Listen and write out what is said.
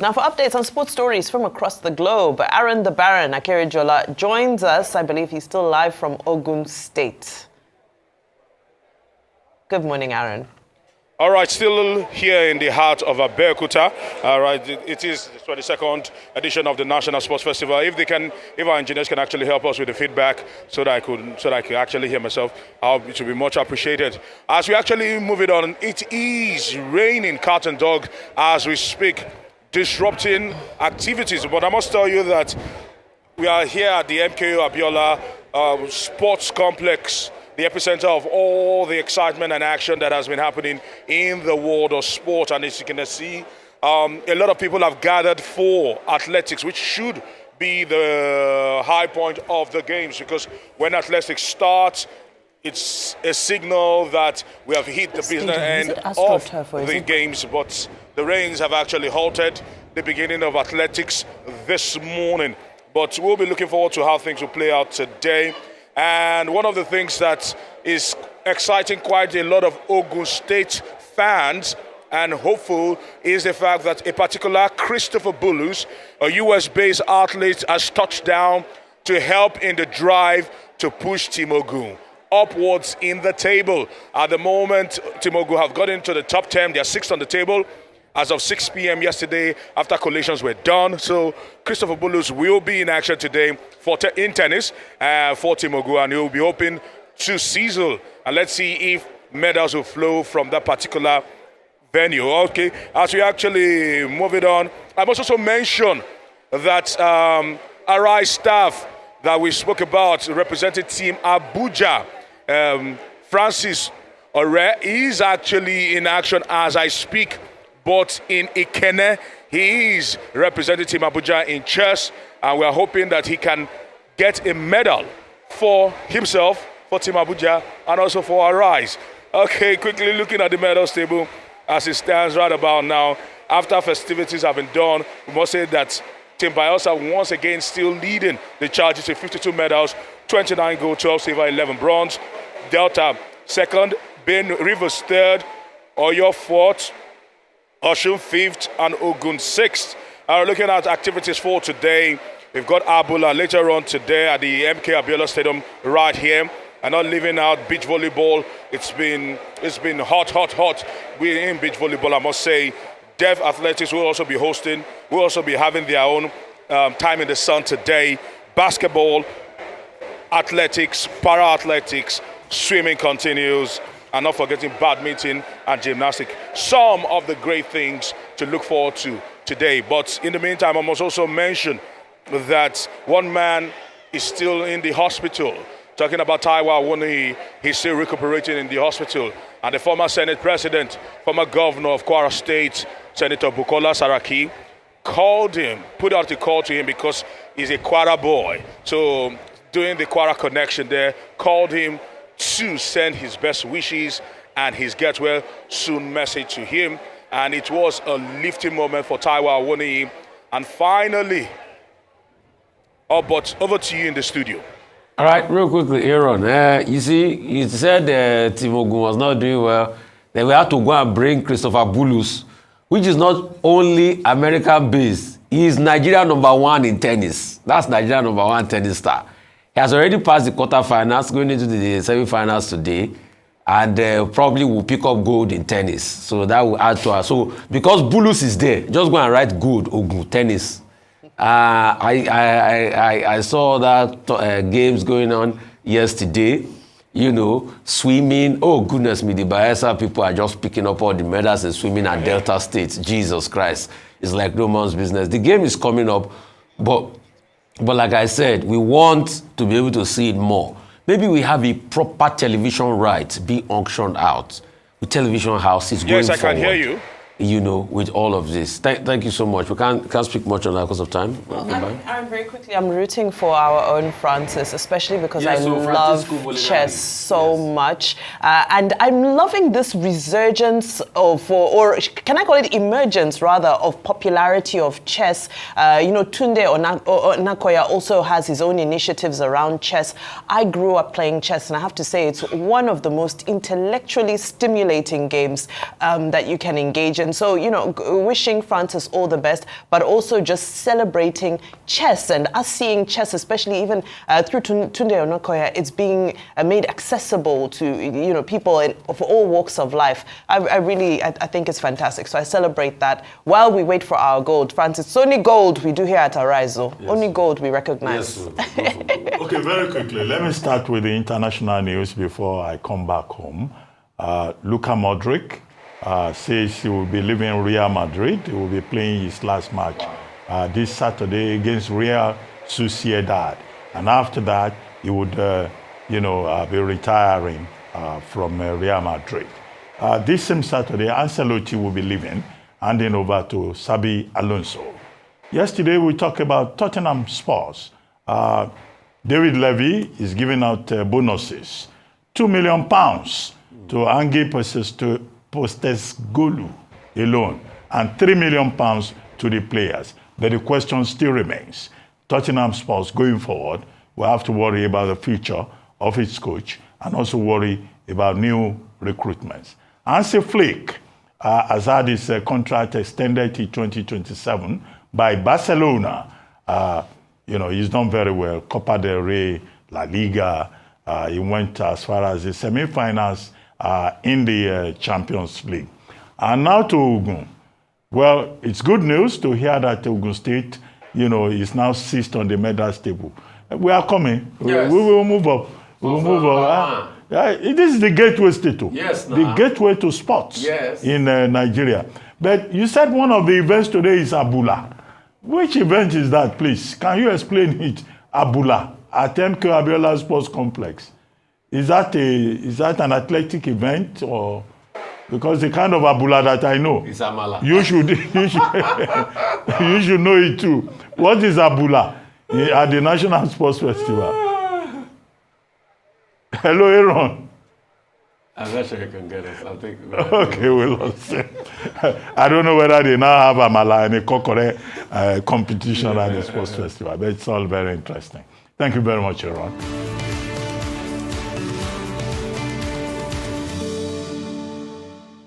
Now, for updates on sports stories from across the globe, Aaron the Baron Akerijola joins us. I believe he's still live from Ogun State. Good morning, Aaron. All right, still here in the heart of Abeokuta. All right, it is the 22nd edition of the National Sports Festival. If our engineers can actually help us with the feedback, so that I could actually hear myself, it would be much appreciated. As we actually move it on, it is raining cat and dog as we speak, disrupting activities. But I must tell you that we are here at the MKO Abiola Sports Complex, the epicenter of all the excitement and action that has been happening in the world of sport. And as you can see, a lot of people have gathered for athletics, which should be the high point of the games, because when athletics starts, it's a signal that we have hit the business end of the games. But the rains have actually halted the beginning of athletics this morning. But we'll be looking forward to how things will play out today. And one of the things that is exciting quite a lot of Ogun State fans and hopeful is the fact that a particular Christopher Bulus, a US-based athlete, has touched down to help in the drive to push Team Ogun upwards in the table. At the moment, Team Ogun have got into the top 10. They are sixth on the table as of 6 p.m. yesterday after collations were done. So Christopher Bulus will be in action today in tennis for Team Ogun, and he will be hoping to sizzle. And let's see if medals will flow from that particular venue. Okay, as we actually move it on, I must also mention that Arise staff that we spoke about representing Team Abuja, Francis Ore, is actually in action as I speak, but in Ikene, he is representing Team Abuja in chess, and we are hoping that he can get a medal for himself, for Team Abuja, and also for Arise. Okay, quickly looking at the medals table as it stands right about now. After festivities have been done, we must say that Team Bayelsa once again still leading the charges with 52 medals, 29 gold, 12 silver, 11 bronze. Delta second, Ben Rivers third, Oyo fourth, Oshun fifth, and Ogun sixth. Looking at activities for today, we've got Abula later on today at the MK Abiola Stadium right here. And not leaving out beach volleyball. It's been hot. We're in beach volleyball, I must say. Deaf Athletics will also be hosting. We'll also be having their own time in the sun today. Basketball, athletics, para-athletics, swimming continues, and not forgetting badminton and gymnastics. Some of the great things to look forward to today. But in the meantime, I must also mention that one man is still in the hospital. Talking about Taiwa Wuni, he's still recuperating in the hospital. And the former Senate President, former Governor of Kwara State, Senator Bukola Saraki, called him, put out a call to him because he's a Kwara boy. So doing the Kwara connection there, called him to send his best wishes and his get well soon message to him. And it was a lifting moment for Taiwa Wuni. And finally, but over to you in the studio. All right, real quickly, Aaron. You see, you said Team Ogun was not doing well. Then we had to go and bring Christopher Bulus, which is not only American-based. He is Nigeria #1 in tennis. That's Nigeria #1 tennis star. He has already passed the quarterfinals, going into the semi-finals today, and probably will pick up gold in tennis. So that will add to us. So because Bulus is there, just go and write gold, Ogun, tennis. I saw that games going on yesterday, swimming. Oh, goodness me, the Bayelsa people are just picking up all the medals in swimming at Delta State. Jesus Christ. It's like no man's business. The game is coming up, but like I said, we want to be able to see it more. Maybe we have a proper television right be auctioned out with television houses going forward. Yes, I can hear you. With all of this. Thank you so much. We can't speak much on that because of time. I'm very quickly, I'm rooting for our own Francis, especially because I love chess so much. And I'm loving this resurgence or can I call it emergence rather, of popularity of chess. Tunde Onakoya also has his own initiatives around chess. I grew up playing chess, and I have to say it's one of the most intellectually stimulating games that you can engage in. And so, you know, wishing Francis all the best, but also just celebrating chess and us seeing chess, especially even through Tunde Onakoya, it's being made accessible to, you know, people of all walks of life. I think it's fantastic. So I celebrate that while we wait for our gold. Francis, it's only gold we do here at Arizo. Yes. Only gold we recognize. Yes. Okay, very quickly, let me start with the international news before I come back home. Luka Modric says he will be leaving Real Madrid. He will be playing his last match this Saturday against Real Sociedad. And after that, he would, be retiring from Real Madrid. This same Saturday, Ancelotti will be leaving, handing over to Xabi Alonso. Yesterday, we talked about Tottenham Spurs. David Levy is giving out bonuses, £2 million to Ange Postecoglou alone, and £3 million to the players. But the question still remains. Tottenham Spurs, going forward, will have to worry about the future of its coach and also worry about new recruitments. Hansi Flick has had his contract extended to 2027 by Barcelona. He's done very well. Copa del Rey, La Liga. He went as far as the semi-finals in the Champions League. And now to Ogun. Well, it's good news to hear that Ogun State, is now sixth on the medals table. We are coming. Yes. We will move up. We will move up. This is the gateway state. Yes, the gateway to sports in Nigeria. But you said one of the events today is Abula. Which event is that, please? Can you explain it? Abula at MK Abiola Sports Complex. Is that an athletic event, or because the kind of Abula that I know? It's Amala. You should know it too. What is Abula at the National Sports Festival? Hello, Aaron. I'm not sure you can get us. I think. Okay, we'll see. I don't know whether they now have Amala and a Kokore competition at the sports festival, but it's all very interesting. Thank you very much, Aaron.